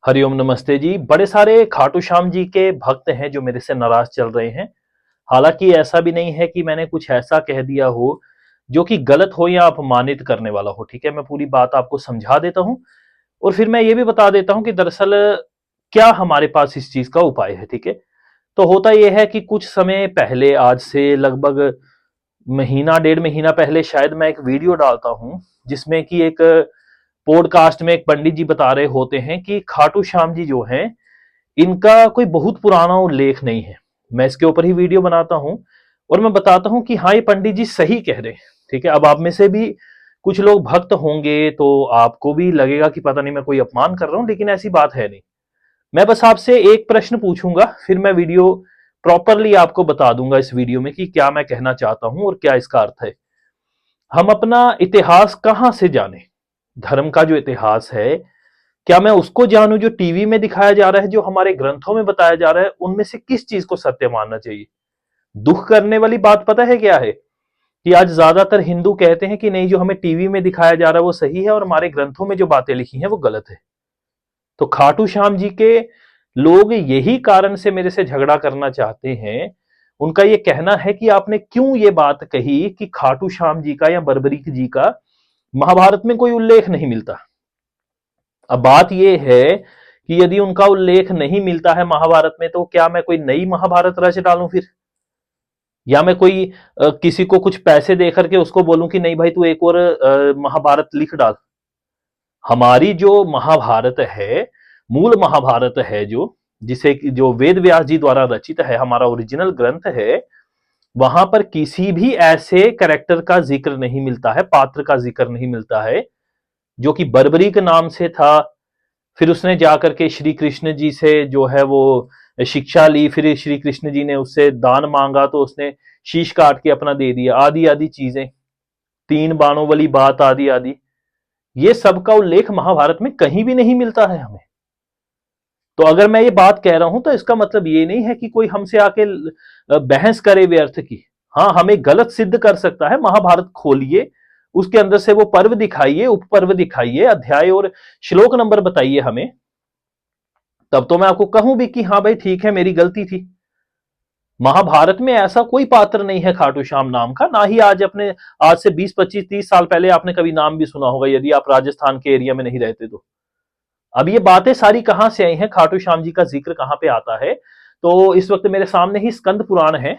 हरिओम नमस्ते जी। बड़े सारे खाटू श्याम जी के भक्त हैं जो मेरे से नाराज चल रहे हैं। हालांकि ऐसा भी नहीं है कि मैंने कुछ ऐसा कह दिया हो जो कि गलत हो या अपमानित करने वाला हो। ठीक है, मैं पूरी बात आपको समझा देता हूं और फिर मैं ये भी बता देता हूं कि दरअसल क्या हमारे पास इस चीज का उपाय है। ठीक है, तो होता यह है कि कुछ समय पहले, आज से लगभग महीना डेढ़ महीना पहले शायद, मैं एक वीडियो डालता हूं जिसमें कि एक पॉडकास्ट में एक पंडित जी बता रहे होते हैं कि खाटू श्याम जी जो हैं, इनका कोई बहुत पुराना उल्लेख नहीं है। मैं इसके ऊपर ही वीडियो बनाता हूं और मैं बताता हूं कि हाँ, ये पंडित जी सही कह रहे हैं। ठीक है, अब आप में से भी कुछ लोग भक्त होंगे तो आपको भी लगेगा कि पता नहीं मैं कोई अपमान कर रहा हूं, लेकिन ऐसी बात है नहीं। मैं बस आपसे एक प्रश्न पूछूंगा, फिर मैं वीडियो प्रॉपरली आपको बता दूंगा इस वीडियो में कि क्या मैं कहना चाहता हूं और क्या इसका अर्थ है। हम अपना इतिहास कहां से जाने? धर्म का जो इतिहास है, क्या मैं उसको जानूं जो टीवी में दिखाया जा रहा है, जो हमारे ग्रंथों में बताया जा रहा है? उनमें से किस चीज को सत्य मानना चाहिए? दुख करने वाली बात पता है क्या है? कि आज ज्यादातर हिंदू कहते हैं कि नहीं, जो हमें टीवी में दिखाया जा रहा है वो सही है और हमारे ग्रंथों में जो बातें लिखी हैं वो गलत है। तो खाटू श्याम जी के लोग यही कारण से मेरे से झगड़ा करना चाहते हैं। उनका ये कहना है कि आपने क्यों ये बात कही कि खाटू श्याम जी का या बर्बरीक जी का महाभारत में कोई उल्लेख नहीं मिलता। अब बात यह है कि यदि उनका उल्लेख नहीं मिलता है महाभारत में, तो क्या मैं कोई नई महाभारत रच डालूं फिर? या मैं कोई किसी को कुछ पैसे दे करके उसको बोलूं कि नहीं भाई, तू एक और महाभारत लिख डाल? हमारी जो महाभारत है, मूल महाभारत है, जो वेद व्यास जी द्वारा रचित है, हमारा ओरिजिनल ग्रंथ है, वहां पर किसी भी ऐसे कैरेक्टर का जिक्र नहीं मिलता है, पात्र का जिक्र नहीं मिलता है जो कि बर्बरीक नाम से था। फिर उसने जाकर के श्री कृष्ण जी से जो है वो शिक्षा ली, फिर श्री कृष्ण जी ने उससे दान मांगा तो उसने शीश काट के अपना दे दिया, आदि आदि चीजें, तीन बाणों वाली बात, आदि आदि। ये सब का उल्लेख महाभारत में कहीं भी नहीं मिलता है हमें। तो अगर मैं ये बात कह रहा हूं तो इसका मतलब ये नहीं है कि कोई हमसे आके बहस करे व्यर्थ की। हाँ, हमें गलत सिद्ध कर सकता है। महाभारत खोलिए, उसके अंदर से वो पर्व दिखाइए, उपपर्व दिखाइए, अध्याय और श्लोक नंबर बताइए हमें, तब तो मैं आपको कहूं भी कि हाँ भाई ठीक है, मेरी गलती थी। महाभारत में ऐसा कोई पात्र नहीं है खाटू श्याम नाम का, ना ही आज से 20 25 30 साल पहले आपने कभी नाम भी सुना होगा, यदि आप राजस्थान के एरिया में नहीं रहते तो। अब ये बातें सारी कहां से आई हैं, खाटू श्याम जी का जिक्र कहां पे आता है? तो इस वक्त मेरे सामने ही स्कंद पुराण है।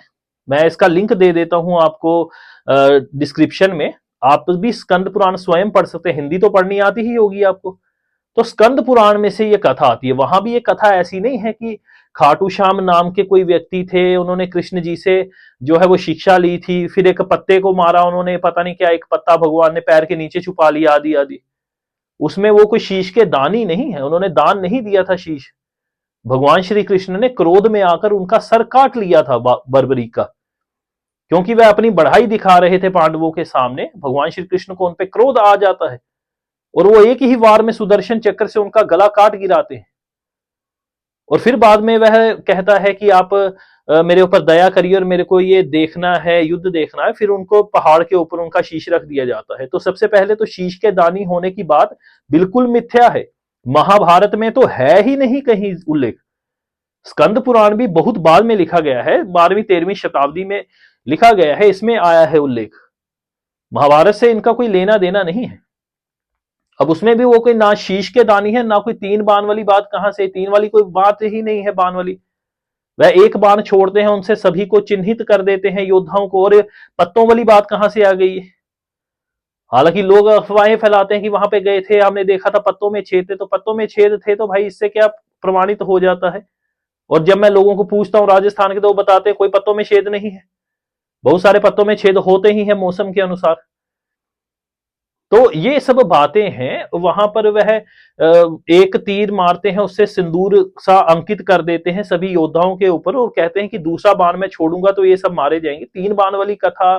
मैं इसका लिंक दे देता हूं आपको डिस्क्रिप्शन में। आप भी स्कंद पुराण स्वयं पढ़ सकते हैं, हिंदी तो पढ़नी आती ही होगी आपको। तो स्कंद पुराण में से ये कथा आती है। वहां भी ये कथा ऐसी नहीं है कि खाटू श्याम नाम के कोई व्यक्ति थे, उन्होंने कृष्ण जी से जो है वो शिक्षा ली थी, फिर एक पत्ते को मारा उन्होंने, पता नहीं क्या, एक पत्ता भगवान ने पैर के नीचे छुपा लिया, आदि आदि। उसमें वो कोई शीश के दानी नहीं है, उन्होंने दान नहीं दिया था शीश। भगवान श्री कृष्ण ने क्रोध में आकर उनका सर काट लिया था बर्बरी का, क्योंकि वह अपनी बढ़ाई दिखा रहे थे पांडवों के सामने। भगवान श्री कृष्ण को उन पे क्रोध आ जाता है और वो एक ही वार में सुदर्शन चक्र से उनका गला काट गिराते हैं। और फिर बाद में वह कहता है कि आप मेरे ऊपर दया करिए और मेरे को ये देखना है, युद्ध देखना है। फिर उनको पहाड़ के ऊपर उनका शीश रख दिया जाता है। तो सबसे पहले तो शीश के दानी होने की बात बिल्कुल मिथ्या है। महाभारत में तो है ही नहीं कहीं उल्लेख। स्कंद पुराण भी बहुत बाद में लिखा गया है, 12वीं 13वीं शताब्दी में लिखा गया है, इसमें आया है उल्लेख। महाभारत से इनका कोई लेना देना नहीं है। अब उसमें भी वो कोई ना शीश के दानी है, ना कोई तीन बाण वाली बात। कहां से तीन वाली कोई बात ही नहीं है, बाण वाली। वह एक बाण छोड़ते हैं, उनसे सभी को चिन्हित कर देते हैं, योद्धाओं को। और पत्तों वाली बात कहां से आ गई है? हालांकि लोग अफवाहें फैलाते हैं कि वहां पे गए थे, हमने देखा था पत्तों में छेद थे। तो पत्तों में छेद थे तो भाई इससे क्या प्रमाणित हो जाता है? और जब मैं लोगों को पूछता हूं राजस्थान के, तो वो बताते हैं कोई पत्तों में छेद नहीं है। बहुत सारे पत्तों में छेद होते ही हैं मौसम के अनुसार। तो ये सब बातें हैं। वहां पर वह एक तीर मारते हैं, उससे सिंदूर सा अंकित कर देते हैं सभी योद्धाओं के ऊपर और कहते हैं कि दूसरा बाण मैं छोड़ूंगा तो ये सब मारे जाएंगे। तीन बाण वाली कथा,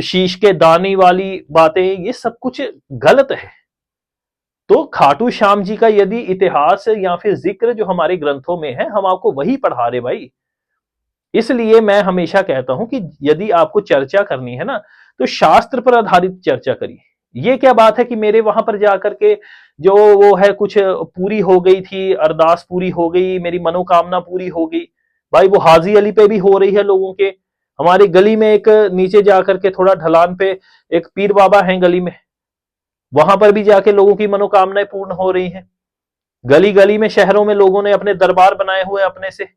शीश के दानी वाली बातें, ये सब कुछ गलत है। तो खाटू श्याम जी का यदि इतिहास या फिर जिक्र जो हमारे ग्रंथों में है, हम आपको वही पढ़ा रहे भाई। इसलिए मैं हमेशा कहता हूं कि यदि आपको चर्चा करनी है ना, तो शास्त्र पर आधारित चर्चा करिए। ये क्या बात है कि मेरे वहां पर जाकर के जो वो है कुछ पूरी हो गई थी, अरदास पूरी हो गई, मेरी मनोकामना पूरी हो गई। भाई वो हाजी अली पे भी हो रही है लोगों के। हमारी गली में एक नीचे जाकर के थोड़ा ढलान पे एक पीर बाबा है गली में, वहां पर भी जाके लोगों की मनोकामनाएं पूर्ण हो रही हैं। गली गली में शहरों में लोगों ने अपने दरबार बनाए हुए अपने से,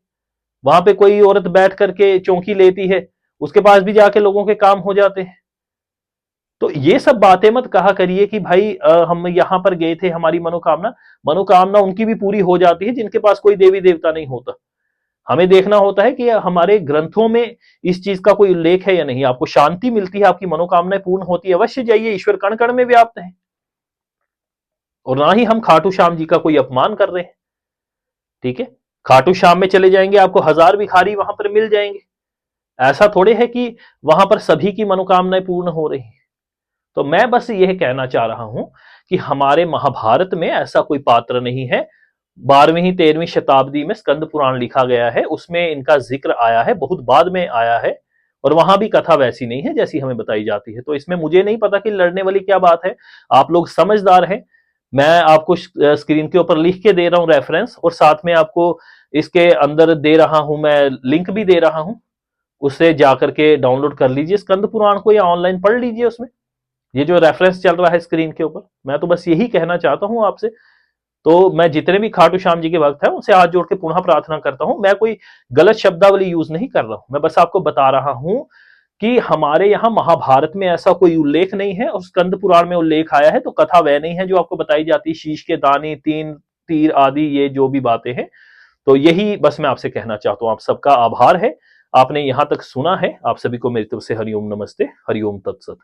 वहां पे कोई औरत बैठ करके चौकी लेती है, उसके पास भी जाके लोगों के काम हो जाते हैं। तो ये सब बातें मत कहा करिए कि भाई हम यहां पर गए थे, हमारी मनोकामना मनोकामना उनकी भी पूरी हो जाती है जिनके पास कोई देवी देवता नहीं होता। हमें देखना होता है कि हमारे ग्रंथों में इस चीज का कोई उल्लेख है या नहीं। आपको शांति मिलती है, आपकी मनोकामनाएं पूर्ण होती है, अवश्य जाइए, ईश्वर कण कण में व्याप्त है। और ना ही हम खाटू श्याम जी का कोई अपमान कर रहे हैं। ठीक है, खाटू श्याम में चले जाएंगे, आपको 1000 भिखारी वहां पर मिल जाएंगे। ऐसा थोड़े है कि वहां पर सभी की मनोकामनाएं पूर्ण हो रही। तो मैं बस यह कहना चाह रहा हूं कि हमारे महाभारत में ऐसा कोई पात्र नहीं है। 12वीं 13वीं शताब्दी में स्कंद पुराण लिखा गया है, उसमें इनका जिक्र आया है, बहुत बाद में आया है। और वहां भी कथा वैसी नहीं है जैसी हमें बताई जाती है। तो इसमें मुझे नहीं पता कि लड़ने वाली क्या बात है। आप लोग समझदार हैं। मैं आपको स्क्रीन के ऊपर लिख के दे रहा हूं रेफरेंस, और साथ में आपको इसके अंदर दे रहा हूं, मैं लिंक भी दे रहा हूं। उससे जाकर के डाउनलोड कर लीजिए स्कंद पुराण को, या ऑनलाइन पढ़ लीजिए उसमें। ये जो रेफरेंस चल रहा है स्क्रीन के ऊपर, मैं तो बस यही कहना चाहता हूं आपसे। तो मैं जितने भी खाटू श्याम जी के भक्त हैं उनसे हाथ जोड़ के पुनः प्रार्थना करता हूं। मैं कोई गलत शब्दावली यूज नहीं कर रहा हूं, मैं बस आपको बता रहा हूं कि हमारे यहां महाभारत में ऐसा कोई उल्लेख नहीं है, और स्कंद पुराण में उल्लेख आया है तो कथा वह नहीं है जो आपको बताई जाती है, शीश के दाने, तीन तीर आदि, ये जो भी बातें हैं। तो यही बस मैं आपसे कहना चाहता हूं। आप सबका आभार है, आपने यहां तक सुना है। आप सभी को मेरी तरफ से हरिओम नमस्ते, हरिओम तत्सत।